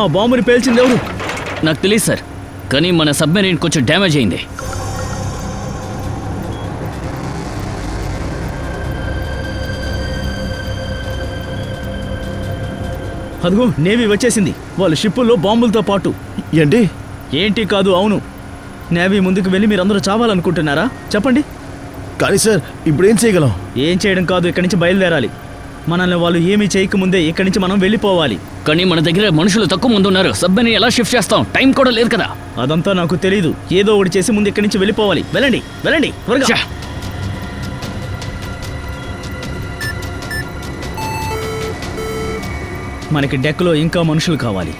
ఆ బాంబుని పేల్చింది ఎవరు? నాకు తెలియదు సార్, కానీ మన సబ్మెరీన్ కొంచెం డ్యామేజ్ అయింది. అదిగో నేవీ వచ్చేసింది. వాళ్ళ షిప్పుల్లో బాంబులతో పాటు. ఏంటి? ఏంటి కాదు, అవును. నేవీ ముందుకు వెళ్ళి మీరందరూ చావాలనుకుంటున్నారా? చెప్పండి. కానీ సార్ ఇప్పుడు ఏం చేయగలం? ఏం చేయడం కాదు, ఇక్కడి నుంచి బయలుదేరాలి. మనల్ని వాళ్ళు ఏమీ చేయకముందే ఇక్కడి నుంచి మనం వెళ్ళిపోవాలి. కానీ మన దగ్గర మనుషులు తక్కువ మంది ఉన్నారు. సబ్మెరీన్ ఎలా షిఫ్ట్ చేస్తాం? టైం కూడా లేదు కదా. అదంతా నాకు తెలీదు. ఏదో ఒకటి చేసి ముందు ఇక్కడి నుంచి వెళ్ళిపోవాలి. వెళ్ళండి వెళ్ళండి త్వరగా. మనకి డెక్లో ఇంకా మనుషులు కావాలి.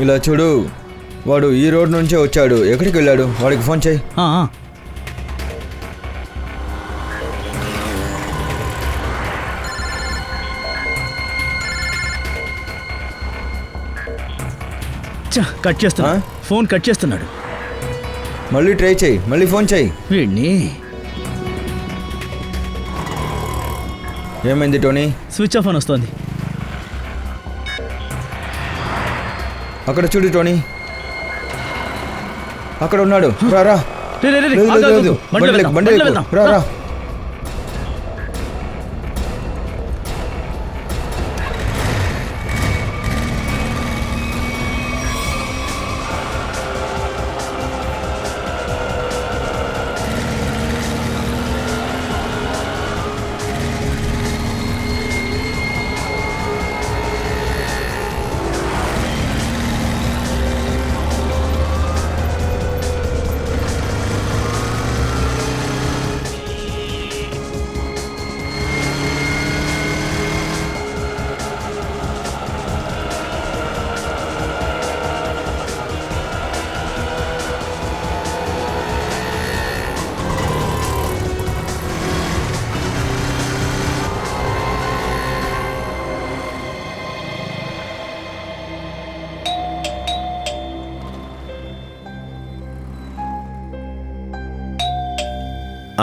ఇలా చూడు, వాడు ఈ రోడ్ నుంచే వచ్చాడు. ఎక్కడికి వెళ్ళాడు? వాడికి ఫోన్ చేయి. కట్ చేస్తున్నా. ఫోన్ కట్ చేస్తున్నాడు. మళ్ళీ ట్రై చేయి, మళ్ళీ ఫోన్ చేయి. వీడిని. ఏమైంది టోనీ? స్విచ్ ఆఫ్ అని వస్తుంది. అక్కడ చూడు టోనీ, అక్కడ ఉన్నాడు. రా రా. బండి రా రా.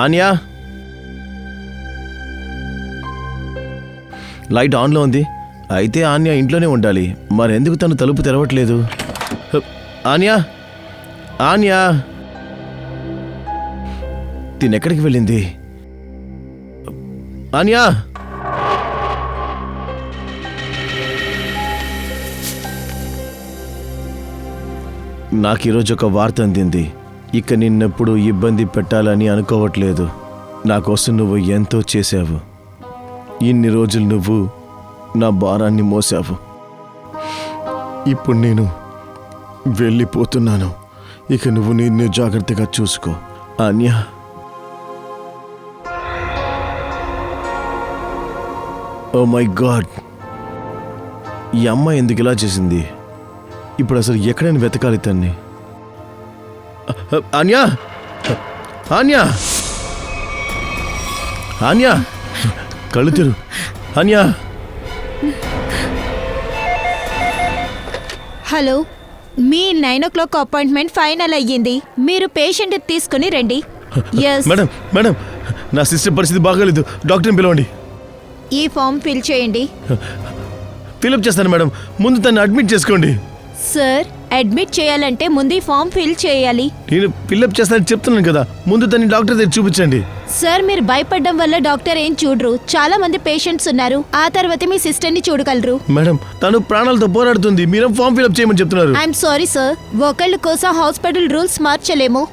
ఆన్యా, లైట్ ఆన్లో ఉంది. అయితే ఆన్యా ఇంట్లోనే ఉండాలి. మరెందుకు తను తలుపు తెరవట్లేదు? ఆన్యా, ఆన్యా, తినెక్కడికి వెళ్ళింది? ఆన్యా, నాకు ఈరోజు ఒక వార్త అందింది. ఇక నిన్నెప్పుడు ఇబ్బంది పెట్టాలని అనుకోవట్లేదు. నా కోసం నువ్వు ఎంతో చేశావు. ఇన్ని రోజులు నువ్వు నా భారాన్ని మోసావు. ఇప్పుడు నేను వెళ్ళిపోతున్నాను. ఇక నువ్వు నిన్ను జాగ్రత్తగా చూసుకో. ఆన్యా, ఓ మై గాడ్, ఈ అమ్మాయి ఎందుకు ఇలా చేసింది? ఇప్పుడు అసలు ఎక్కడైనా వెతకాలి తన్ని. ఆన్యా, ఆన్యా, ఆన్యా, కళ్ళు తెరు. ఆన్యా. హలో, మీ 9 o'clock అపాయింట్మెంట్ ఫైనల్ అయ్యింది. మీరు పేషెంట్ తీసుకుని రండి. మేడం, మేడం, నా సిస్టర్ పరిస్థితి బాగాలేదు. డాక్టర్ని పిలవండి. ఈ ఫామ్ ఫిల్ చేయండి. ఫిల్అప్ చేస్తాను మేడం. ముందు తను అడ్మిట్ చేసుకోండి. సార్, అడ్మిట్ చేయాలంటే ముందు ఈ ఫామ్ ఫిల్ చేయాలి. నేను ఫిల్అప్ చేస్తానని చెప్తున్నాను కదా. ముందు తను డాక్టర్ దగ్గర చూపించండి. సార్, మీరు భయపడడం వల్ల డాక్టర్ ఏం చూడరు. చాలా మంది పేషెంట్స్ ఉన్నారు. ఆ తర్వాత మీ సిస్టర్ ని చూడగలరు. మేడం, తను ప్రాణాలతో పోరాడుతుంది. మీరేం ఫామ్ ఫిల్అప్ చేయమని చెప్తున్నారు. ఐఎమ్ సారీ సార్, ఒకళ్ళ కోసం హాస్పిటల్ రూల్స్ మార్చలేము.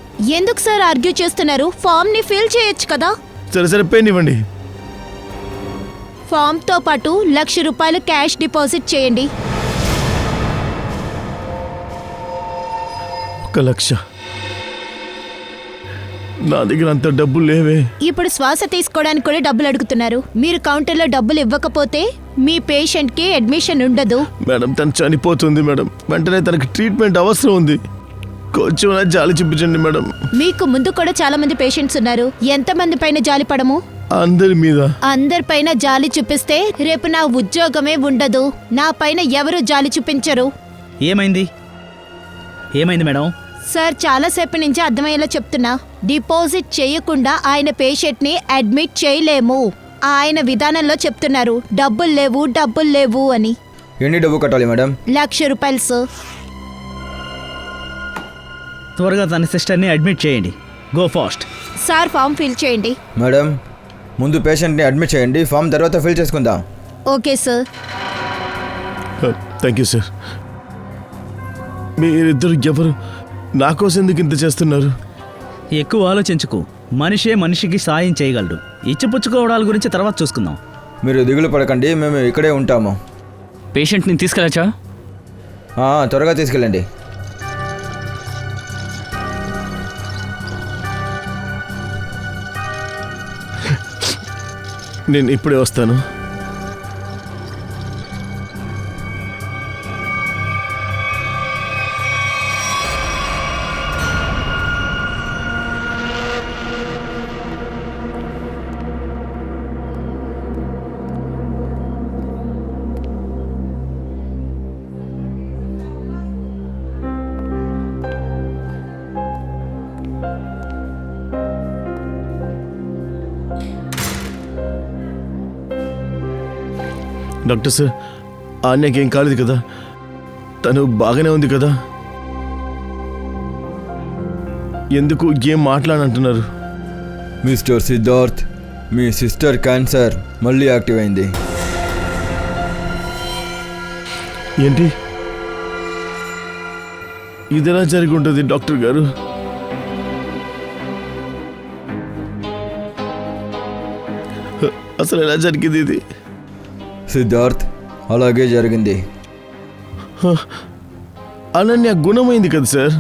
ఎందుకు సార్ ఆర్గ్యూ చేస్తున్నారు? ఫామ్ ని ఫిల్ చేయొచ్చు కదా. సరే సరే, పెయిన్ ఇవ్వండి. ఫామ్తో పాటు ₹1,00,000 క్యాష్ డిపాజిట్ చేయండి. 1,00,000? నా దగ్గర అంత డబ్బులు లేవే. ఇప్పుడు శ్వాస తీసుకోవడానికి కూడా డబ్బులు అడుగుతున్నారు. మీరు కౌంటర్లో డబ్బులు ఇవ్వకపోతే మీ పేషెంట్కి అడ్మిషన్ ఉండదు. మేడం తను చనిపోతుంది మేడం. వెంటనే తనకి ట్రీట్మెంట్ అవసరం ఉంది. కొంచెం జాలి చూపించండి మేడం. మీకు ముందు కూడా చాలా మంది పేషెంట్స్ ఉన్నారు. ఎంతమంది పైన జాలి పడము? అందరి మీద. అందరిపైన జాలి చూపిస్తే రేపు నా ఉద్యోగమే ఉండదు. నా పైన ఎవరు జాలి చూపించరు. ఏమైంది మేడం? సార్, చాలాసేపు నుంచి అర్థమయ్యేలా చెప్తున్నా. డిపాజిట్ చేయకుండా ఆయన పేషెంట్ని అడ్మిట్ చేయలేము. ఆయన విధానంలో చెప్తున్నారు డబ్బులు లేవు అని. ఎన్ని డబ్బు కట్టాలి మేడం? ₹1,00,000 సార్. త్వరగా తన సిస్టర్ని అడ్మిట్ చేయండి. Go fast. Sir, form fill చేయండి. మేడం ముందు పేషెంట్ని అడ్మిట్ చేయండి, ఫామ్ తర్వాత ఫిల్ చేసుకుందాం. Okay sir. Thank you sir. మీరిద్దరు ఎవరు? నా కోసం ఎందుకు ఇంత చేస్తున్నారు? ఎక్కువ ఆలోచించుకు. మనిషే మనిషికి సాయం చేయగలడు. ఇచ్చిపుచ్చుకోవడాల గురించి తర్వాత చూసుకుందాం. మీరు దిగులు పడకండి, మేము ఇక్కడే ఉంటాము. పేషెంట్ని తీసుకెళ్ళచ్చా? త్వరగా తీసుకెళ్ళండి. నేను ఇప్పుడే వస్తాను. డాక్టర్ సార్, ఆన్యకి ఏం కాలేదు కదా? తను బాగానే ఉంది కదా? ఎందుకు ఏం మాట్లాడంటున్నారు? మిస్టర్ సిద్ధార్థ్, మీ సిస్టర్ క్యాన్సర్ మళ్ళీ యాక్టివ్ అయింది. ఏంటి ఇదెలా జరిగి ఉంటుంది డాక్టర్ గారు? అసలు ఎలా జరిగింది ఇది? సిద్ధార్థ్, అలాగే జరిగింది. అనన్య గుణమైంది కదా సార్.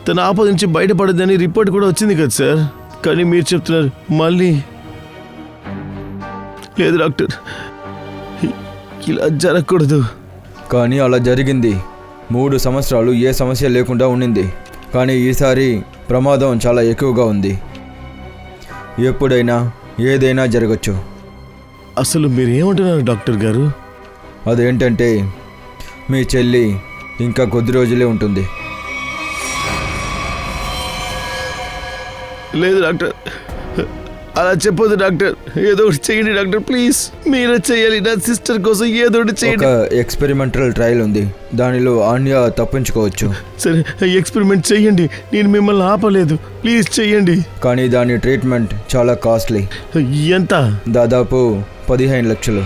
తన ఆపద నుంచి బయటపడదని రిపోర్ట్ కూడా వచ్చింది కదా సార్. కానీ మీరు చెప్తున్నారు మళ్ళీ. లేదు డాక్టర్, ఇలా జరగకూడదు. కానీ అలా జరిగింది. 3 సంవత్సరాలు ఏ సమస్య లేకుండా ఉండింది. కానీ ఈసారి ప్రమాదం చాలా ఎక్కువగా ఉంది. ఎప్పుడైనా ఏదైనా జరగచ్చు. అసలు మీరేమంటున్నారు డాక్టర్ గారు? అదేంటంటే మీ చెల్లి ఇంకా కొద్ది రోజులే ఉంటుంది. లేదు డాక్టర్, అలా చెప్పొద్దు డాక్టర్. ఏదో ఒకటి చేయండి డాక్టర్, ప్లీజ్. మీరే చేయాలి. నా సిస్టర్ కోసం ఏదో ఒకటి చేయండి. ఒక ఎక్స్పెరిమెంటల్ ట్రయల్ ఉంది, దానిలో ఆన్య తప్పించుకోవచ్చు. సరే, ఎక్స్పెరిమెంట్ చేయండి. నేను మిమ్మల్ని ఆపలేదు, ప్లీజ్ చేయండి. కానీ దాని ట్రీట్మెంట్ చాలా కాస్ట్లీ. ఎంత? దాదాపు 15 లక్షలు.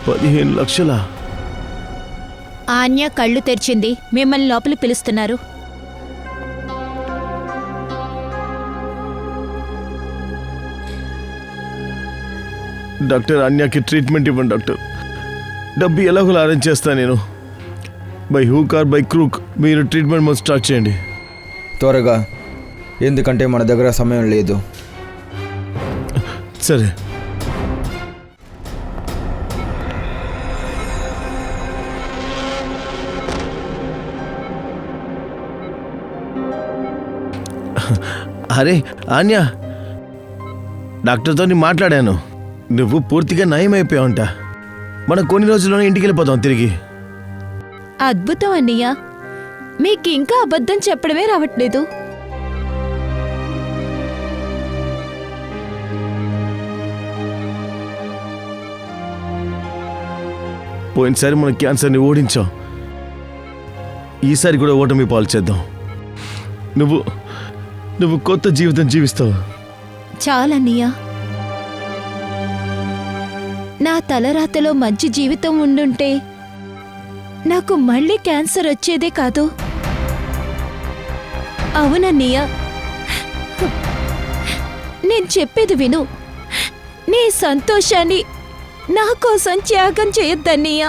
15 లక్షలా? ఆన్య కళ్ళు తెరిచింది. మిమ్మల్ని లోపలికి పిలుస్తున్నారు. డాక్టర్, అన్యాకి ట్రీట్మెంట్ ఇవ్వండి డాక్టర్. డబ్బు ఎలాగోలా అరేంజ్ చేస్తాను నేను. By hook or by crook మీరు ట్రీట్మెంట్ మొదలు స్టార్ట్ చేయండి. త్వరగా, ఎందుకంటే మన దగ్గర సమయం లేదు. సరే. అరే ఆన్య, డాక్టర్తో మాట్లాడాను. నువ్వు పూర్తిగా నయం అయిపోయావంట. మనం కొన్ని రోజుల్లోనే ఇంటికి వెళ్ళిపోతాం తిరిగి. అద్భుతం అన్నయ్య, మీకు ఇంకా అబద్ధం చెప్పడమే రావట్లేదు. పోయినసారి మనం క్యాన్సర్ని ఓడించాం. ఈసారి కూడా ఓటమి పాలు చేద్దాం. నువ్వు కొత్త జీవితం జీవిస్తావు. చాలన్నయ్య, నా తలరాతలో మంచి జీవితం ఉండుంటే నాకు మళ్ళీ క్యాన్సర్ వచ్చేదే కాదు. అవునన్నయ్య, నేను చెప్పేది విను. నీ సంతోషాన్ని నా కోసం త్యాగం చేయొద్దన్నయ్య.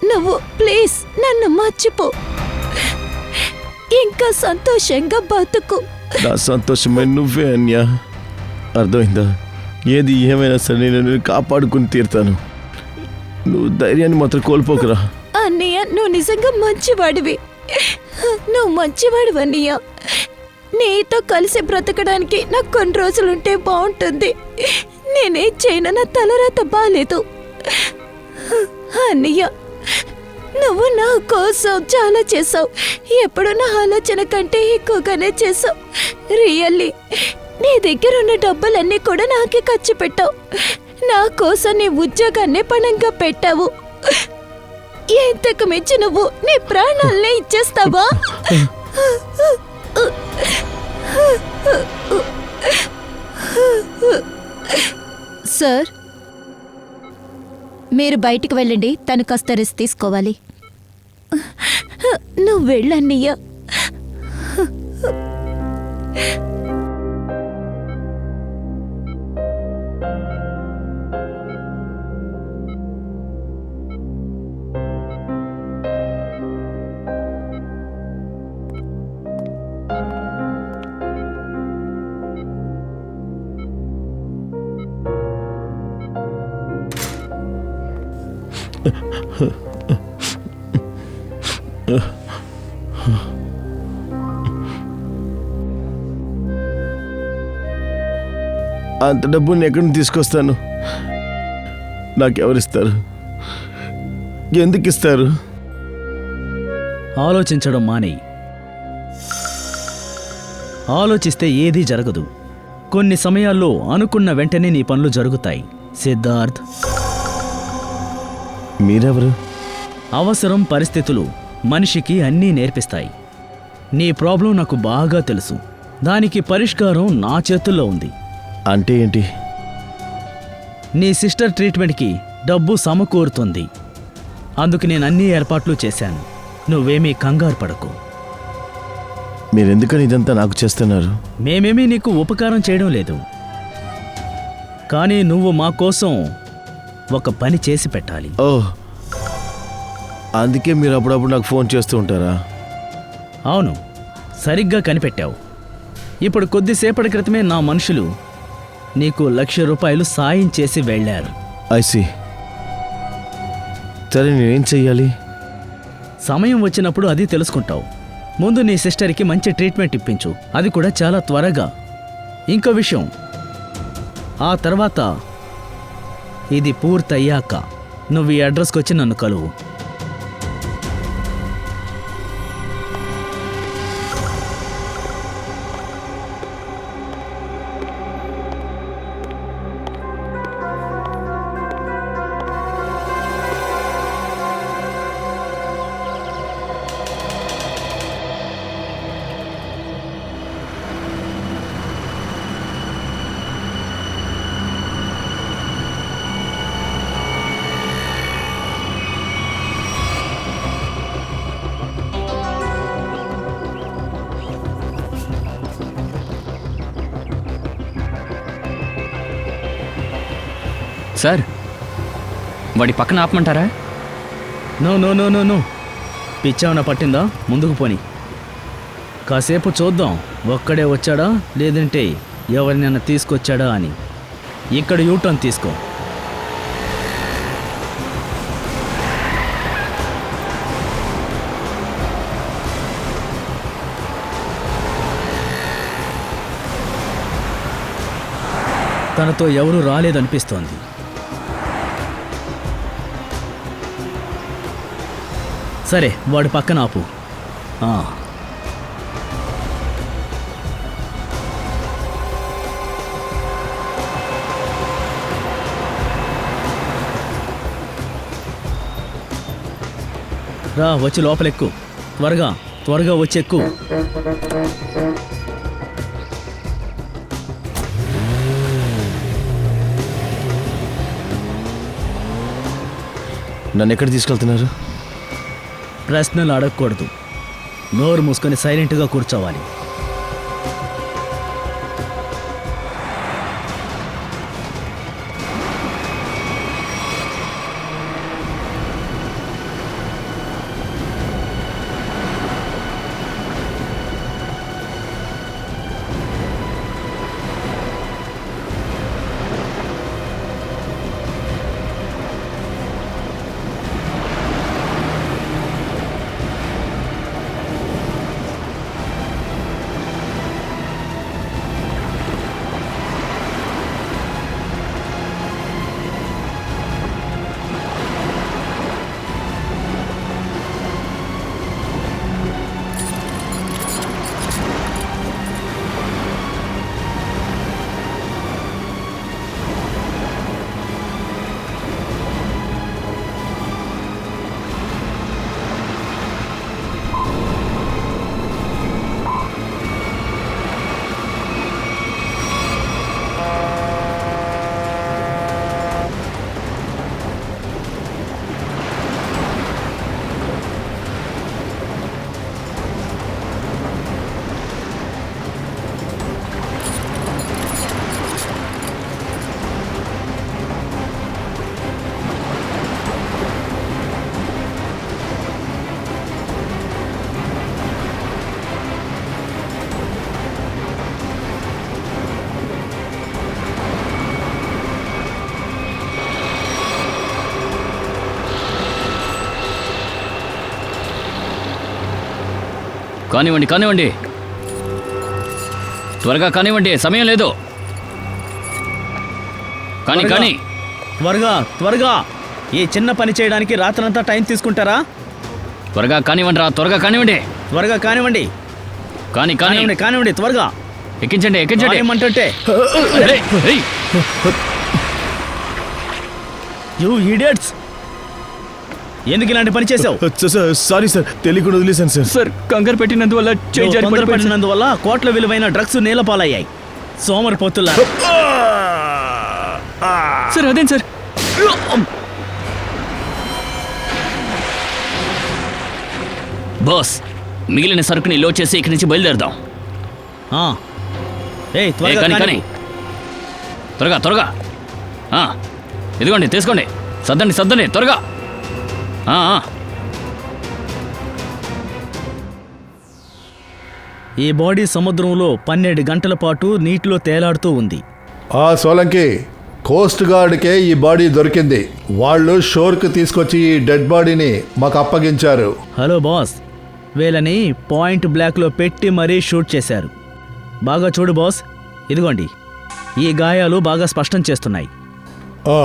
నువ్వు ప్లీజ్ నన్ను మర్చిపో. ఇంకా సంతోషంగా బతుకు. నా సంతోషమే నువ్వే అన్య. అర్థమైందా? ఏది ఏమైనా సరే నేను కాపాడుకుని తీరుతాను. నువ్వు ధైర్యాన్ని మాత్రం కోల్పోకురా. అన్నయ్య, నువ్వు నిజంగా మంచివాడివి. నువ్వు మంచివాడివి అన్నయ్య. నీతో కలిసి బ్రతకడానికి నాకు కొన్ని రోజులుంటే బాగుంటుంది. నేనేం చేయను, నా తలరాత బాలేదు. అన్నయ్య, నువ్వు నా కోసం చాలా చేసావు. ఎప్పుడు నా ఆలోచన కంటే ఎక్కువగానే చేసావు. రియల్లీ నీ దగ్గర ఉన్న డబ్బులన్నీ కూడా నాకే ఖర్చు పెట్టావు. నా కోసం నీ ఉద్యోగాన్ని పణంగా పెట్టావు. ఎంతకు మించి నువ్వు నీ ప్రాణాలనే ఇచ్చేస్తావా? సార్, మీరు బయటికి వెళ్ళండి. తను కాస్త రెస్ట్ తీసుకోవాలి. నువ్వు వెళ్ళన్నయ్యా. అంత డబ్బుని ఎక్కడి నుంచి తీసుకొస్తాను? నాకెవరిస్తారు? ఎందుకు ఇస్తారు? ఆలోచించడం మానేయి. ఆలోచిస్తే ఏదీ జరగదు. కొన్ని సమయాల్లో అనుకున్న వెంటనే నీ పనులు జరుగుతాయి. సిద్ధార్థ్, మీరెవరు? అవసరం, పరిస్థితులు మనిషికి అన్నీ నేర్పిస్తాయి. నీ ప్రాబ్లం నాకు బాగా తెలుసు. దానికి పరిష్కారం నా చేతుల్లో ఉంది. అంటే ఏంటి? నీ సిస్టర్ ట్రీట్మెంట్కి డబ్బు సమకూరుతుంది. అందుకు నేను అన్ని ఏర్పాట్లు చేశాను. నువ్వేమీ కంగారు పడకు. మీరెందుకని ఇదంతా నాకు చేస్తున్నారు? మేమేమీ నీకు ఉపకారం చేయడం లేదు. కానీ నువ్వు మా కోసం ఒక పని చేసి పెట్టాలి. ఓ, అందుకే మీరు అప్పుడప్పుడు నాకు ఫోన్ చేస్తూ ఉంటారా? అవును, సరిగ్గా కనిపెట్టావు. ఇప్పుడు కొద్దిసేపటి క్రితమే నా మనుషులు నీకు ₹1,00,000 సాయం చేసి వెళ్ళారు. ఐసి. సరే, నేనేం చెయ్యాలి? సమయం వచ్చినప్పుడు అది తెలుసుకుంటావు. ముందు నీ సిస్టర్కి మంచి ట్రీట్మెంట్ ఇప్పించు, అది కూడా చాలా త్వరగా. ఇంకో విషయం, ఆ తర్వాత ఇది పూర్తయ్యాక నువ్వు ఈ అడ్రస్కి వచ్చి నన్ను కలువు. సార్, వాడి పక్కన ఆపమంటారా? No no no no no పిచ్చావన పట్టిందా? ముందుకు పోని. కాసేపు చూద్దాం ఒక్కడే వచ్చాడా లేదంటే ఎవరినైనా తీసుకొచ్చాడా అని. ఇక్కడ యూటర్న్ తీసుకో. తనతో ఎవరూ రాలేదనిపిస్తోంది. సరే, వాడి పక్కన ఆపు. రా, వచ్చి లోపలెక్కు. త్వరగా త్వరగా వచ్చి ఎక్కు. నన్ను ఎక్కడ తీసుకెళ్తున్నారు? ప్రశ్నలు అడగకూడదు. నోరు మూసుకొని సైలెంట్గా కూర్చోవాలి. కానివ్వండి కానివ్వండి, త్వరగా కానివ్వండి, సమయం లేదు. కానీ త్వరగా. కానీ త్వరగా త్వరగా, ఈ చిన్న పని చేయడానికి రాత్రంతా టైం తీసుకుంటారా? త్వరగా కానివ్వండి రా, త్వరగా కానివ్వండి. త్వరగా కానివ్వండి, కానీ కానీ కానివ్వండి కానివ్వండి, త్వరగా ఎక్కించండి ఎక్కించండి. ఏమంటుంటే అరే, ఏయ్. యూ ఇడియట్స్, ఎందుకు ఇలాంటి పని చేసావు? సారీ సార్, తెలియకుండా వదిలేశాను సార్. సార్ కంగారు పెట్టినందువల్ల చేయి జారి పడిపోయింది సార్. తొందరపడినందువల్ల కోట్ల విలువైన డ్రగ్స్ నీలపాలయ్యాయి. సోమరిపోతుల్లా. సార్ అదేం సార్? బాస్, మిగిలిన సరుకుని లోడ్ చేసి ఇక్కడి నుంచి బయలుదేరదాం. ఆ. ఏయ్, ఏ, త్వరగా కానీ కానీ కానివ్వు. త్వరగా త్వరగా. ఆ, ఇదిగోండి తీసుకోండి, సర్దండి సర్దండి త్వరగా. ఆ, ఆ. ఈ బాడీ సముద్రంలో 12 గంటల పాటు నీటిలో తేలాడుతూ ఉంది. ఆ సోలంకి, కోస్ట్ గార్డ్కే ఈ బాడీ దొరికింది. వాళ్ళు షోర్కి తీసుకొచ్చి ఈ డెడ్ బాడీని మాకు అప్పగించారు. హలో బాస్, వీళ్ళని పాయింట్ బ్లాక్లో పెట్టి మరీ షూట్ చేశారు. బాగా చూడు బాస్, ఇదిగోండి, ఈ గాయాలు బాగా స్పష్టం చేస్తున్నాయి. ఆ,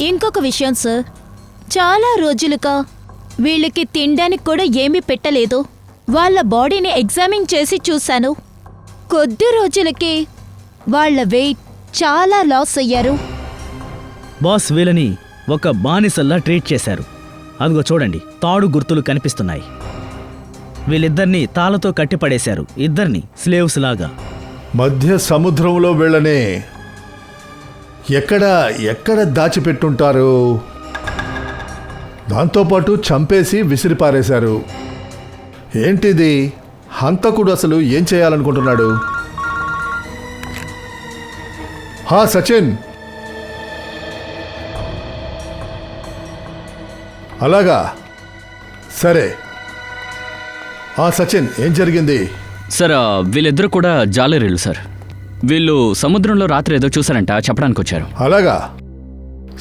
ఇంకొక విషయం సార్, చాలా రోజులుగా వీళ్ళకి తినడానికి కూడా ఏమీ పెట్టలేదు. వాళ్ళ బాడీని ఎగ్జామిన్ చేసి చూశాను. కొద్ది రోజులకి వాళ్ళ వెయిట్ చాలా లాస్ అయ్యారు. బాస్, వీళ్ళని ఒక బానిసల్లా ట్రీట్ చేశారు. అదిగో చూడండి, తాడు గుర్తులు కనిపిస్తున్నాయి. వీళ్ళిద్దరినీ తాళతో కట్టిపడేశారు, ఇద్దరిని స్లేవ్స్ లాగా. మధ్య సముద్రంలో వీళ్ళని ఎక్కడ దాచిపెట్టుంటారు? దాంతోపాటు చంపేసి విసిరిపారేశారు. ఏంటిది? హంతకుడు అసలు ఏం చేయాలనుకుంటున్నాడు? హా సచిన్, అలాగా, సరే. ఆ సచిన్, ఏం జరిగింది? సార్ వీళ్ళిద్దరూ కూడా జాలరీలు సార్. వీళ్ళు సముద్రంలో రాత్రి ఏదో చూసారంట, చెప్పడానికి వచ్చారు. అలాగా,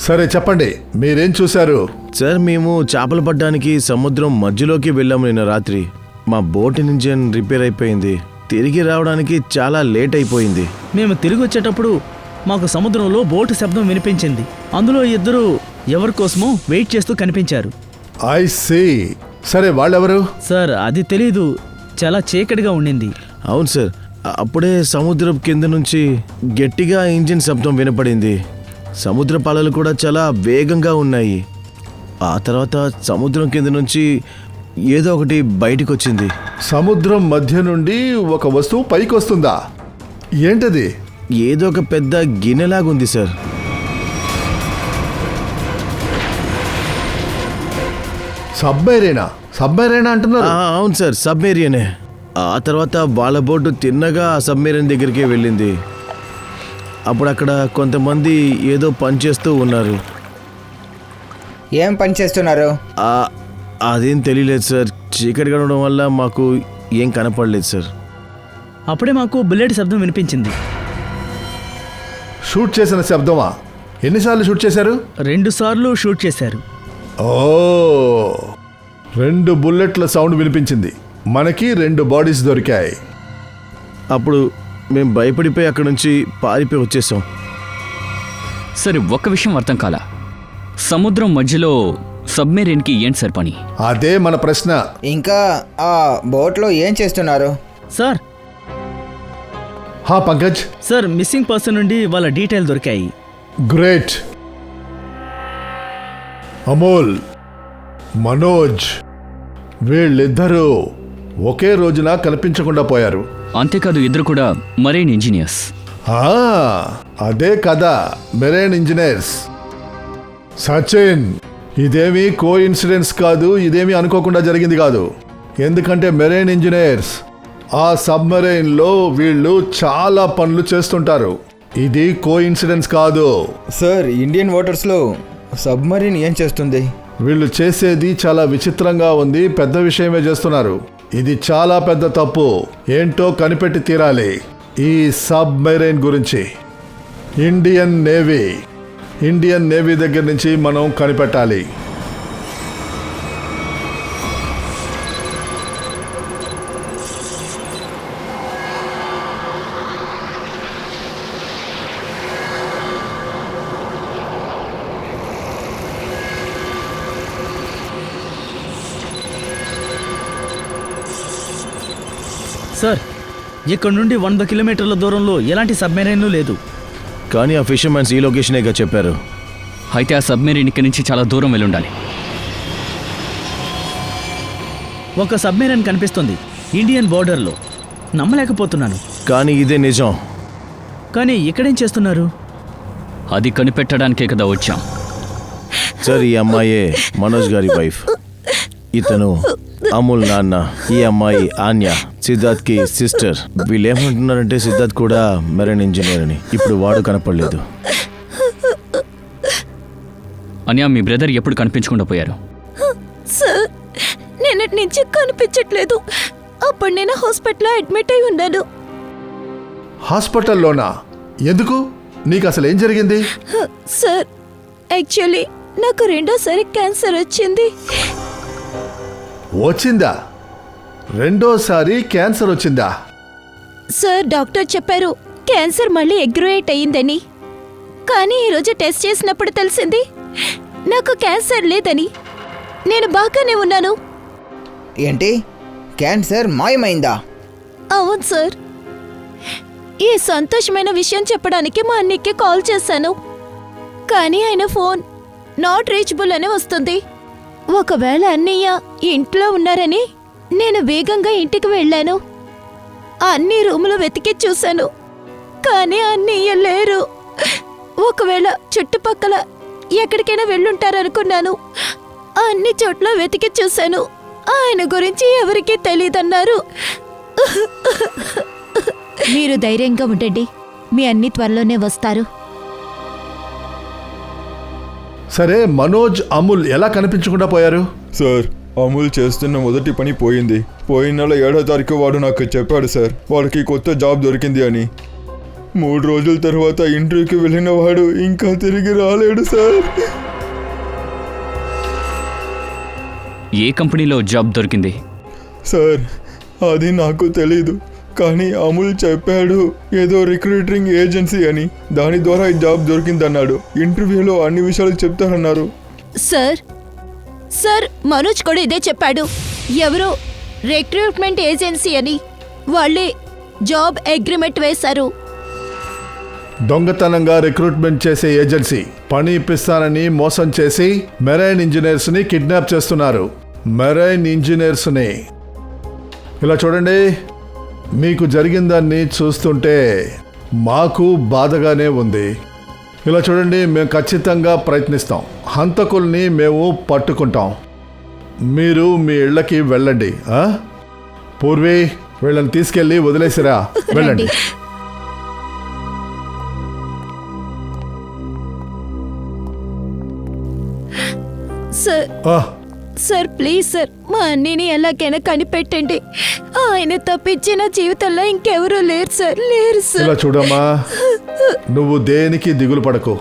సరే చెప్పండి, మీరేం చూశారు? సార్, మేము చేపలు పట్టడానికి సముద్రం మధ్యలోకి వెళ్ళాము నిన్న రాత్రి. మా బోట్ ఇంజిన్ రిపేర్ అయిపోయింది. తిరిగి రావడానికి చాలా లేట్ అయిపోయింది. మేము తిరిగి వచ్చేటప్పుడు మాకు సముద్రంలో బోటు శబ్దం వినిపించింది. అందులో ఇద్దరు ఎవరి కోసమో వెయిట్ చేస్తూ కనిపించారు. I see. సరే, వాళ్ళెవరు? సార్, అది తెలీదు, చాలా చీకటిగా ఉండింది. అవును సార్, అప్పుడే సముద్రం కింద నుంచి గట్టిగా ఇంజిన్ శబ్దం వినపడింది. సముద్ర పాలలు కూడా చాలా వేగంగా ఉన్నాయి. ఆ తర్వాత సముద్రం కింద నుంచి ఏదో ఒకటి బయటికి వచ్చింది. సముద్రం మధ్య నుండి ఒక వస్తువు పైకి వస్తుందా? ఏంటది? ఏదో ఒక పెద్ద గిన్నెలాగుంది సార్. సబ్మెరైనా అంటున్నారు. అవును సార్, సబ్మెరీనే. ఆ తర్వాత వాళ్ళ బోటు తిన్నగా ఆ సబ్మెరీన్ దగ్గరికి వెళ్ళింది. అప్పుడు అక్కడ కొంతమంది ఏదో పని చేస్తూ ఉన్నారు. ఏం పని చేస్తున్నారు? అదేం తెలియలేదు సార్. చీకటిగా ఉండడం వల్ల మాకు ఏం కనపడలేదు సార్. అప్పుడే మాకు బుల్లెట్ శబ్దం వినిపించింది. షూట్ చేసిన శబ్దమా? ఎన్నిసార్లు షూట్ చేశారు? 2 సార్లు షూట్ చేశారు. ఓ, 2 బుల్లెట్ల సౌండ్ వినిపించింది. మనకి 2 బాడీస్ దొరికాయి. అప్పుడు మేము భయపడిపోయి అక్కడ నుంచి పారిపోయి వచ్చేసాం. సరే, ఒక్క విషయం అర్థం కాలా. సముద్రం మధ్యలో సబ్మెరీన్కి ఏంటి సార్ పని? అదే మన ప్రశ్న. ఇంకా ఆ బోట్లో ఏం చేస్తున్నారు? సార్, హా పంకజ్, సార్, మిస్సింగ్ పర్సన్ నుండి వాళ్ళ డీటెయిల్ దొరికాయి. గ్రేట్. అమోల్, మనోజ్, వీళ్ళిద్దరూ ఒకే రోజున కనిపించకుండా పోయారు. అంతేకాదు, ఇద్దరు కూడా మరైన్ ఇంజనీర్స్. ఆ, అదే కదా, మెరైన్ ఇంజనీర్స్. సచిన్, ఇదేమీ కో ఇన్సిడెన్స్ కాదు, ఇదేమీ అనుకోకుండా జరిగింది కాదు. ఎందుకంటే మెరైన్ ఇంజనీర్స్ ఆ సబ్మెరైన్లో వీళ్ళు చాలా పనులు చేస్తుంటారు. ఇది కో ఇన్సిడెన్స్ కాదు. సార్, ఇండియన్ వాటర్స్లో సబ్మరీన్ ఏం చేస్తుంది? వీళ్ళు చేసేది చాలా విచిత్రంగా ఉంది. పెద్ద విషయమే చేస్తున్నారు. ఇది చాలా పెద్ద తప్పు. ఏంటో కనిపెట్టి తీరాలి. ఈ సబ్మెరైన్ గురించి ఇండియన్ నేవీ దగ్గర నుంచి మనం కనిపెట్టాలి. సార్ ఇక్కడ నుండి 100 కిలోమీటర్ల దూరంలో ఎలాంటి సబ్మెరైన్ లేదు. కానీ ఆ ఫిషర్మెన్స్ ఈ లొకేషనేగా చెప్పారు. అయితే ఆ సబ్మెరీన్ ఇక్కడి నుంచి చాలా దూరం వెళ్ళి ఉండాలి. ఒక సబ్మెరైన్ కనిపిస్తుంది ఇండియన్ బోర్డర్లో. నమ్మలేకపోతున్నాను. కానీ ఇదే నిజం. కానీ ఇక్కడేం చేస్తున్నారు? అది కనిపెట్టడానికే కదా వచ్చాం. సార్, ఈ అమ్మాయే మనోజ్ గారి వైఫ్. ఇతను అమూల్ నాన్న. ఈ అమ్మాయి ఆన్య, సిద్ధార్థ్కి సిస్టర్. వీళ్ళు ఏమంటున్నారంటే సిద్ధార్థ్ కూడా మెరైన్ ఇంజనీర్ అని. ఇప్పుడు వాడు కనపడలేదు. అన్యా, మీ బ్రదర్ ఎప్పుడు కనిపించకుండా పోయారు? సార్, నిన్నటి నుంచి కనిపించట్లేదు. అప్పుడు నేను హాస్పిటల్లో అడ్మిట్ అయి ఉన్నాను. హాస్పిటల్లోనా? ఎందుకు? నీకు అసలు ఏం జరిగింది? సార్, యాక్చువల్లీ నాకు రెండోసారి క్యాన్సర్ వచ్చింది. వచ్చిందా? రెండోసారి క్యాన్సర్ వచ్చిందా? సార్, డాక్టర్ చెప్పారు క్యాన్సర్ మళ్ళీ అగ్రవేట్ అయ్యిందని. కానీ ఈరోజు టెస్ట్ చేసినప్పుడు తెలిసింది నాకు క్యాన్సర్ లేదని. నేను బాగానే ఉన్నాను. ఏంటి, క్యాన్సర్ మాయమైందా? అవును సార్. ఈ సంతోషమైన విషయం చెప్పడానికి మా అన్నయ్యకి కాల్ చేశాను. కానీ ఆయన ఫోన్ నాట్ రీచబుల్ అని వస్తుంది. ఒకవేళ అన్నయ్య ఇంట్లో ఉన్నారని నేను వేగంగా ఇంటికి వెళ్ళాను. అన్ని రూములు వెతికి చూశాను, కానీ అన్నయ్య లేరు. ఒకవేళ చుట్టుపక్కల ఎక్కడికైనా వెళ్ళుంటారనుకున్నాను. అన్ని చోట్ల వెతికి చూశాను. ఆయన గురించి ఎవరికీ తెలీదన్నారు. మీరు ధైర్యంగా ఉండండి, మీ అన్ని త్వరలోనే వస్తారు. సరే, మనోజ్, అమూల్ ఎలా కనిపించకుండా పోయారు? సార్, అమూల్ చేస్తున్న మొదటి పని పోయింది. పోయిన నెల 7వ తారీఖు వాడు నాకు చెప్పాడు సార్, వాడికి కొత్త జాబ్ దొరికింది అని. 3 రోజుల తర్వాత ఇంటర్వ్యూకి వెళ్ళిన వాడు ఇంకా తిరిగి రాలేడు సార్. ఏ కంపెనీలో జాబ్ దొరికింది? సార్, అది నాకు తెలీదు. కానీ అమూల్ చెప్పాడు ఏదో రిక్రూటింగ్ ఏజెన్సీ అని. దాని ద్వారా ఈ జాబ్ దొరికిందన్నాడు. ఇంటర్వ్యూలో అన్ని విషయాలు చెప్తారన్నారు. సార్, మనోజ్ కూడా ఇదే చెప్పాడు. ఎవరో రిక్రూట్మెంట్ ఏజెన్సీ అని. వాళ్ళే జాబ్ అగ్రిమెంట్ వేశారు. దొంగతనంగా రిక్రూట్మెంట్ చేసే ఏజెన్సీ పని ఇప్పిస్తానని మోసం చేసి మెరైన్ ఇంజనీర్స్ని కిడ్నాప్ చేస్తున్నారు. మెరైన్ ఇంజనీర్స్ని. ఇలా చూడండి, మీకు జరిగిందాన్ని చూస్తుంటే మాకు బాధగానే ఉంది. ఇలా చూడండి, మేము ఖచ్చితంగా ప్రయత్నిస్తాం. హంతకుల్ని మేము పట్టుకుంటాం. మీరు మీ ఇళ్ళకి వెళ్ళండి. పూర్వి, వీళ్ళని తీసుకెళ్ళి వదిలేసిరా. వెళ్ళండి. సార్, ప్లీజ్ సార్, మా అన్నీని ఎలాగైనా కనిపెట్టండి. ఆయన తప్పించి నా జీవితంలో ఇంకెవరూ లేరు సార్. ఇలా చూడమ్మా, నువ్వు దేనికి దిగులు పడకు.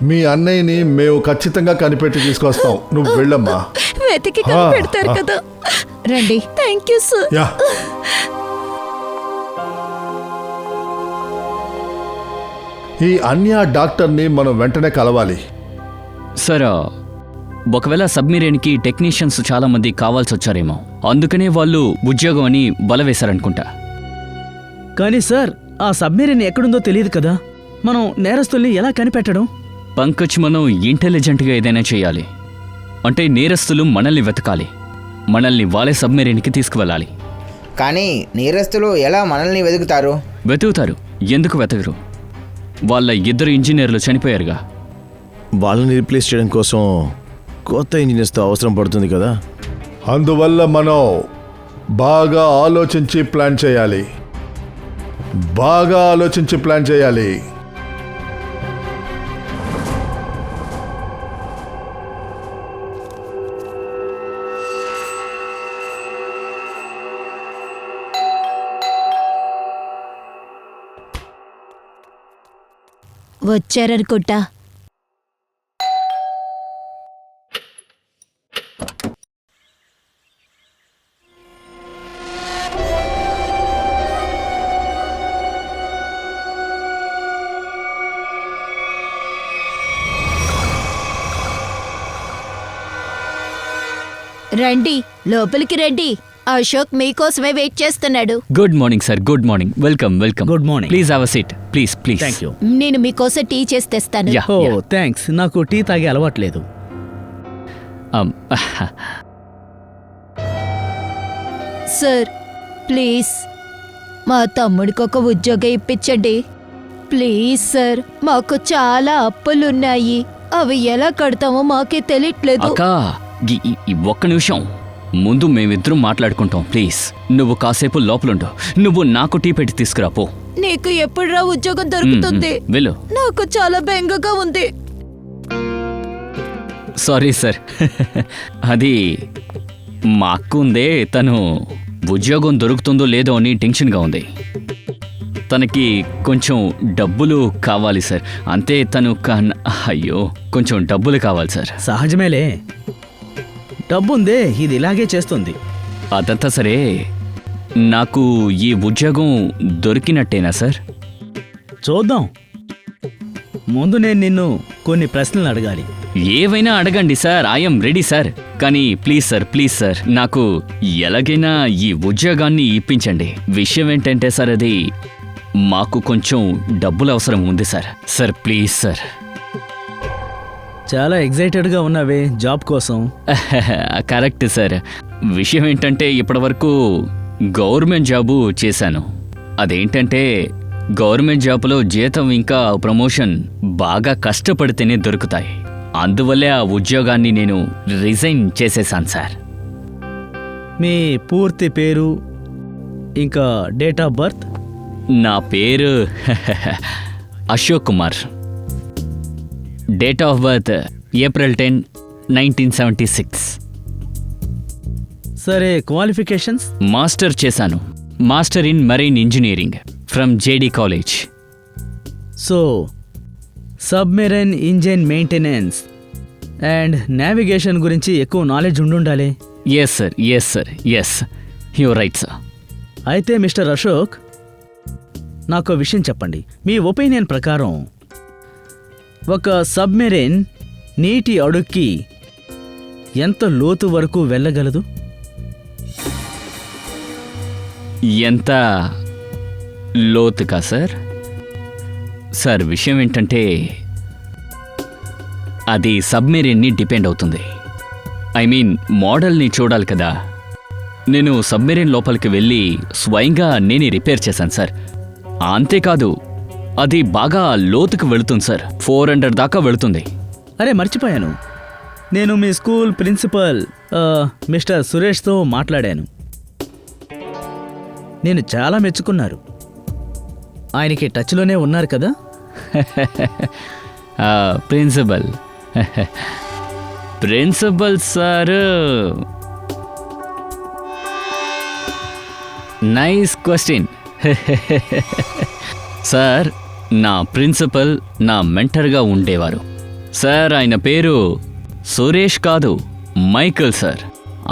మీ అన్నయ్యని మేము ఖచ్చితంగా కనిపెట్టి తీసుకొస్తాం. నువ్వు వెళ్ళమ్మా. వెతికి కనిపెడతారు కదా. రండి. Thank you sir. ఈ అన్య డాక్టర్ని మనం వెంటనే కలవాలి. సార్, ఒకవేళ సబ్మెరైన్కి టెక్నీషియన్స్ చాలా మంది కావాల్సి వచ్చారేమో, అందుకనే వాళ్ళు ఉద్యోగం అని బల వేశారనుకుంటా. కానీ సార్, ఆ సబ్మెరైన్ ఎక్కడుందో తెలియదు కదా. మనం నేరస్తుల్ని ఎలా కనిపెట్టడం? పంకజ్, మనం ఇంటెలిజెంట్గా ఏదైనా చేయాలి. అంటే నేరస్తులు మనల్ని వెతకాలి, మనల్ని వాళ్ళే సబ్మెరైన్కి తీసుకువెళ్ళాలి. కానీ నేరస్తులు ఎలా మనల్ని వెతుకుతారు? వెతుకుతారు. ఎందుకు వెతకరు? వాళ్ళ 2 ఇంజనీర్లు చనిపోయారుగా. వాళ్ళని రీప్లేస్ చేయడం కోసం కొత్త ఇంజనీర్స్తో అవసరం పడుతుంది కదా. అందువల్ల మనం బాగా ఆలోచించి ప్లాన్ చేయాలి. వచ్చారనుకుంటా. రండి, లోపలికి రండి. అశోక్ మీకోసమే వెయిట్ చేస్తున్నాడు. Good morning sir, good morning. Welcome welcome. Good morning. Please have a seat, please please. Thank you. నేను మీకోసం టీ చేసి తెస్తాను. యా ఓ థ్యాంక్స్, నాకు టీ తాగే అలవాట్లేదు. సార్ ప్లీజ్ మా తమ్ముడికి ఒక ఉద్యోగం ఇప్పించండి. ప్లీజ్ సార్, మాకు చాలా అప్పులున్నాయి. అవి ఎలా కడతామో మాకే తెలియట్లేదు. అక్క, ఒక్క నిమిషం. ముందు మేమిద్దరం మాట్లాడుకుంటాం ప్లీజ్. నువ్వు కాసేపు లోపలుండు. నువ్వు నాకు టీ పెట్టి తీసుకురా పో. నీకు ఎప్పుడురా ఉద్యోగం దొరుకుతుంది? వెళ్ళు. నాకు చాలా బెంగగా ఉంది. Sorry sir. అది మా అక్క ఉందే, తను ఉద్యోగం దొరుకుతుందో లేదో అని టెన్షన్గా ఉంది. తనకి కొంచెం డబ్బులు కావాలి సార్, అంతే. తను అయ్యో, కొంచెం డబ్బులు కావాలి సార్. సహజమేలే, డబ్బుందే, ఇది ఇలాగే చేస్తుంది. అదంతా సరే, నాకు ఈ ఉద్యోగం దొరికినట్టేనా సార్? చూద్దాం. ముందు నేను నిన్ను కొన్ని ప్రశ్నలు అడగాలి. ఏవైనా అడగండి సార్, ఐఎమ్ రెడీ సార్. కానీ ప్లీజ్ సార్, ప్లీజ్ సార్, నాకు ఎలాగైనా ఈ ఉద్యోగాన్ని ఇప్పించండి. విషయం ఏంటంటే సార్, అది మాకు కొంచెం డబ్బులు అవసరం ఉంది సార్. Sir please sir. చాలా ఎగ్జైటెడ్గా ఉన్నావే జాబ్ కోసం. Correct sir. విషయం ఏంటంటే, ఇప్పటివరకు గవర్నమెంట్ జాబు చేశాను. అదేంటంటే, గవర్నమెంట్ జాబులో జీతం ఇంకా ప్రమోషన్ బాగా కష్టపడితేనే దొరుకుతాయి. అందువల్లే ఆ ఉద్యోగాన్ని నేను రిజైన్ చేసేశాను సార్. మీ పూర్తి పేరు ఇంకా డేట్ ఆఫ్ బర్త్? నా పేరు Ashok Kumar. Date of birth April 10, 1976. సరే, క్వాలిఫికేషన్స్? మాస్టర్ చేశాను. Master in marine engineering from JD college. So submarine engine maintenance and navigation గురించి ఎక్కువ నాలెడ్జ్ ఉండాలి. Yes sir, yes sir, yes, you right sir. అయితే mister Ashok, నాకు విషయం చెప్పండి. మీ ఒపీనియన్ ప్రకారం ఒక సబ్మెరైన్ నీటి అడుక్కి ఎంత లోతు వరకు వెళ్ళగలదు? ఎంత లోతుగా సార్? సార్, విషయం ఏంటంటే, అది సబ్మెరీన్ని డిపెండ్ అవుతుంది. ఐ మీన్, మోడల్ని చూడాలి కదా. నేను సబ్మెరీన్ లోపలికి వెళ్ళి స్వయంగా నేనే రిపేర్ చేశాను సార్. అంతేకాదు, అది బాగా లోతుకు వెళుతుంది సార్. 400 దాకా వెళుతుంది. అరే మర్చిపోయాను, నేను మీ స్కూల్ ప్రిన్సిపల్ మిస్టర్ సురేష్తో మాట్లాడాను. నేను చాలా మెచ్చుకున్నారు. ఆయనకి టచ్లోనే ఉన్నారు కదా? Principal principal sir, nice question. Sir, నా ప్రిన్సిపల్ నా మెంటర్గా ఉండేవారు సార్. ఆయన పేరు సురేష్ కాదు, మైకల్ సార్.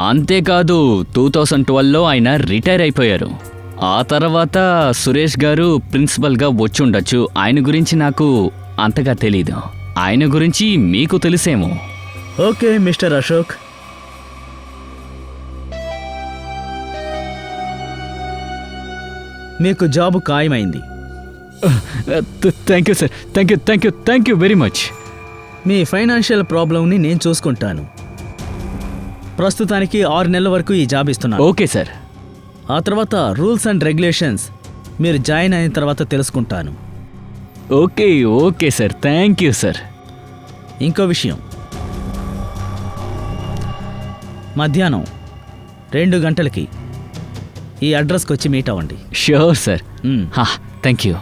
అంతేకాదు, 2012లో ఆయన రిటైర్ అయిపోయారు. ఆ తర్వాత సురేష్ గారు ప్రిన్సిపల్గా వచ్చుండొచ్చు. ఆయన గురించి నాకు అంతగా తెలీదు. ఆయన గురించి మీకు తెలిసేమో. ఓకే మిస్టర్ అశోక్, మీకు జాబ్ ఖాయమైంది. Thank you sir, thank you, thank you, thank you very much. మీ ఫైనాన్షియల్ ప్రాబ్లంని నేను చూసుకుంటాను. ప్రస్తుతానికి 6 నెలల వరకు ఈ జాబ్ ఇస్తున్నాను. Okay sir. ఆ తర్వాత రూల్స్ అండ్ రెగ్యులేషన్స్ మీరు జాయిన్ అయిన తర్వాత తెలుసుకుంటాను. Okay okay sir, thank you sir. ఇంకో విషయం, మధ్యాహ్నం 2 గంటలకి ఈ అడ్రస్కి వచ్చి మీట్ అవ్వండి. Sure sir. Hmm. Thank you.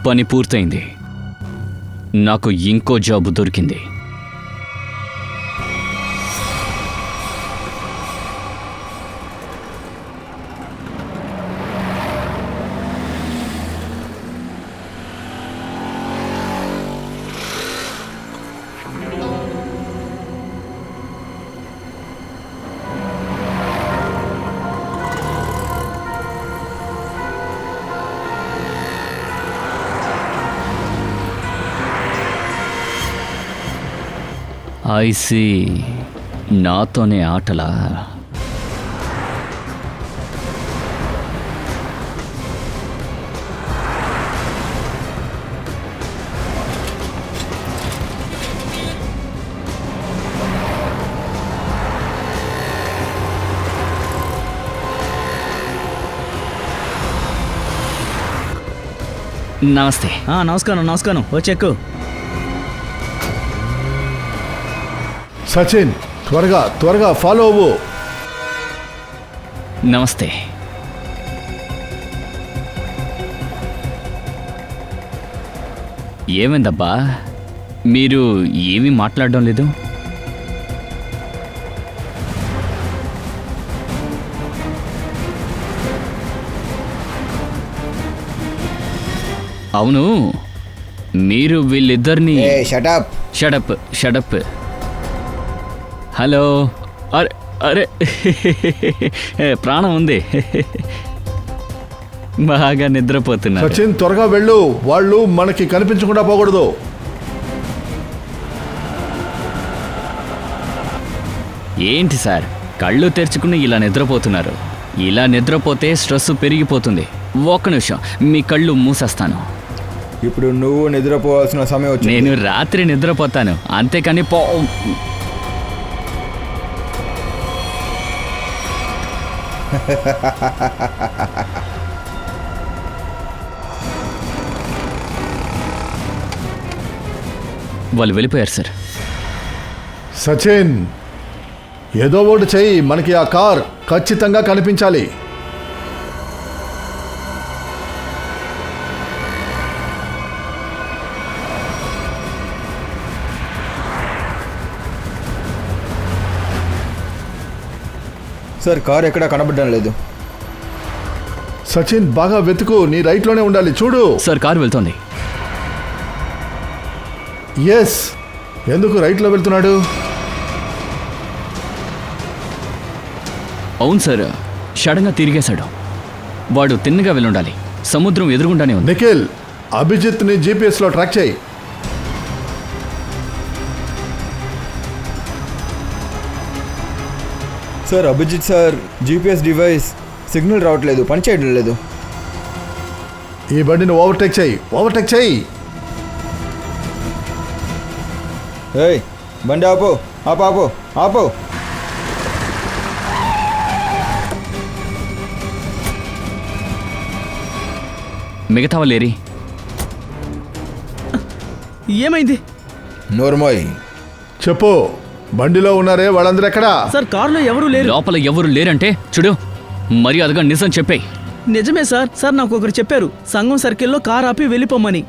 పని పూర్తయింది. నాకు ఇంకో జాబ్ దొరికింది. ఐసి నాతోనే ఆటలా? నమస్తే. నమస్కారం నమస్కారం, ఓ చెక్కు. సచిన్, త్వరగా త్వరగా ఫాలో అవ్వు. నమస్తే. ఏమైందబ్బా, మీరు ఏమీ మాట్లాడడం లేదు? అవును, మీరు వీళ్ళిద్దరిని... ఏ షటప్. Shut up shut up. హలో. అరే అరే ప్రాణం ఉంది. బాగా నిద్రపోతున్నారు. సచిన్, త్వరగా వెళ్ళు, వాళ్ళు మనకి కనిపించకుండా పోకూడదు. ఏంటి సార్, కళ్ళు తెరుచుకుని ఇలా నిద్రపోతున్నారు? ఇలా నిద్రపోతే స్ట్రెస్ పెరిగిపోతుంది. ఒక్క నిమిషం, మీ కళ్ళు మూసేస్తాను. ఇప్పుడు నువ్వు నిద్రపోవాల్సిన సమయం వచ్చింది. నేను రాత్రి నిద్రపోతాను, అంతేకాని వాళ్ళు వెళ్ళిపోయారు సార్. సచిన్, ఏదో ఒకటి చెయ్యి, మనకి ఆ కార్ ఖచ్చితంగా కనిపించాలి. సార్, కార్ ఎక్కడా కనబడడం లేదు. సచిన్, బాగా వెతుకు, నీ రైట్లోనే ఉండాలి, చూడు. సార్, కారు వెళ్తోంది. ఎస్, ఎందుకు రైట్లో వెళ్తున్నాడు? అవును సార్, సడన్గా తిరిగేశాడు. వాడు తిన్నగా వెళ్ళుండాలి. సముద్రం ఎదురుగుండానే ఉంది. నిఖిల్, అభిజిత్ని జీపీఎస్లో ట్రాక్ చేయి. Sir, Abhijit sir GPS device signal రావట్లేదు, పనిచేయడం లేదు. ఈ బండిని ఓవర్టేక్ చేయి, ఓవర్టేక్ చేయి. ఏయ్, బండి ఆపు, ఆపు ఆపు ఆపు. మిగతా వాళ్ళేరి? ఏమైంది నోర్మోయ్. చెప్పు, బండిలో ఉన్నారే వాళ్ళందరూ ఎక్కడా? సార్, కారులో ఎవరూ లేరు. లోపల ఎవరు లేరంటే చూడు, మర్యాదగా నిజం చెప్పేయ్. నిజమే సార్. సార్, నాకు ఒకరు చెప్పారు, సంగం సర్కిల్లో కార్ ఆపి వెళ్ళిపోమ్మని.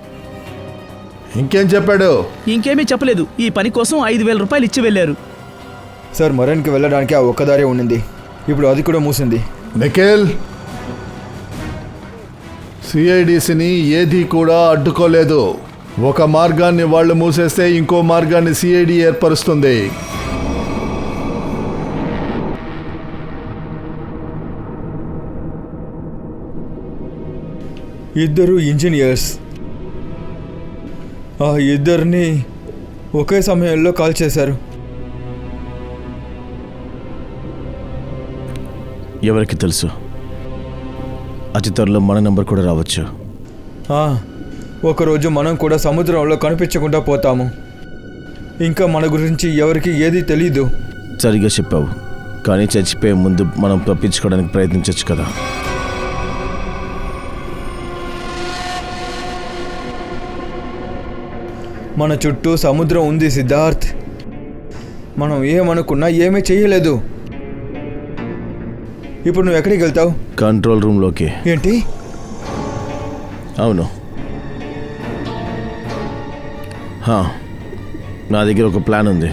ఇంకేం చెప్పాడు? ఇంకేమీ చెప్పలేదు. ఈ పని కోసం 5,000 రూపాయలు ఇచ్చి వెళ్ళారు. సార్, మరణ్కి వెళ్ళడానికి ఆ ఒక్కదారే ఉండింది, ఇప్పుడు అది కూడా మూసింది. నిఖిల్, సిఐడిసిని ఏది కూడా అడ్డుకోలేదు. ఒక మార్గాన్ని వాళ్ళు మూసేస్తే ఇంకో మార్గాన్ని సిఐడి ఏర్పరుస్తుంది. ఇద్దరు ఇంజనీర్స్, ఆ ఇద్దరిని ఒకే సమయంలో కాల్ చేశారు. ఎవరికి తెలుసు, అతి త్వరలో మన నెంబర్ కూడా రావచ్చు. ఒకరోజు మనం కూడా సముద్రంలో కనిపించకుండా పోతాము. ఇంకా మన గురించి ఎవరికి ఏదీ తెలీదు. సరిగా చెప్పావు, కానీ చచ్చిపోయే ముందు మనం తప్పించుకోవడానికి ప్రయత్నించవచ్చు కదా. మన చుట్టూ సముద్రం ఉంది సిద్ధార్థ్. మనం ఏమనుకున్నా ఏమీ చేయలేదు. ఇప్పుడు నువ్వు ఎక్కడికి వెళ్తావు? కంట్రోల్ రూమ్లోకి. ఏంటి? అవును, నా దగ్గర ఒక ప్లాన్ ఉంది.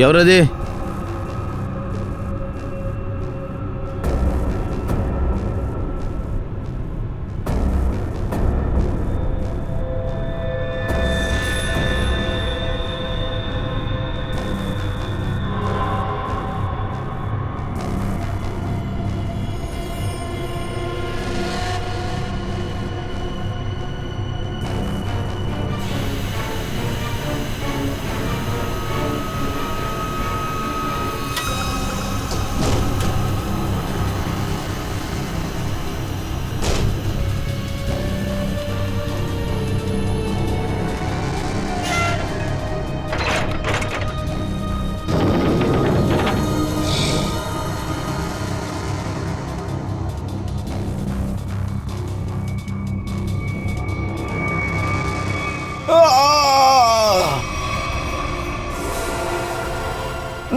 ఎవరది?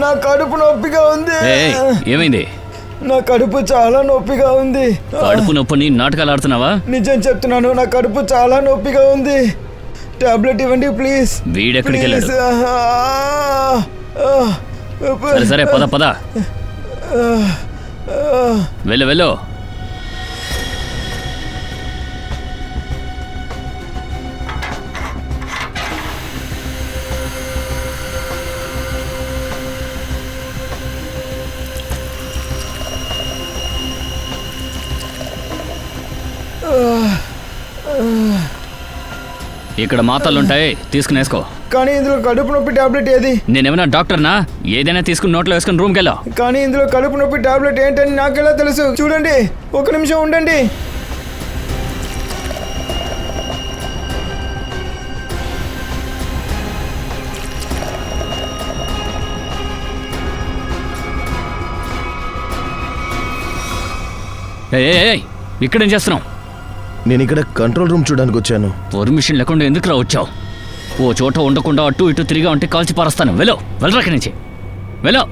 నా కడుపు నొప్పిగా ఉంది. ఏయ్, ఏమైంది? నా కడుపు చాలా నొప్పిగా ఉంది. కడుపు నొప్పిని నాటకాలు ఆడుతున్నావా? నిజం చెప్తున్నాను, నా కడుపు చాలా నొప్పిగా ఉంది. టాబ్లెట్ ఇవ్వండి ప్లీజ్. వీడెక్కడికి వెళ్ళాడు? ప్లీజ్. సరే సరే, పద పద, వెళ్ళు వెళ్ళు. ఇక్కడ మాత్రలుంటాయి, తీసుకుని వేసుకో. కానీ ఇందులో కడుపు నొప్పి టాబ్లెట్ ఏది? నేనేమైనా డాక్టర్నా? ఏదైనా తీసుకుని నోట్లో వేసుకుని రూమ్కి వెళ్ళా. కానీ ఇందులో కడుపు నొప్పి టాబ్లెట్ ఏంటని నాకెలా తెలుసు? చూడండి, ఒక నిమిషం ఉండండి. ఇక్కడేం చేస్తున్నావు? నేను ఇక్కడ కంట్రోల్ రూమ్ చూడడానికి వచ్చాను. పర్మిషన్ లేకుండా ఎందుకు రా వచ్చావు? ఓ చోట ఉండకుండా అటు ఇటు తిరిగా ఉంటే కాల్చి పారేస్తాను. వెళ్ళు, వెళ్ళరాక నుంచి వెళ్ళు.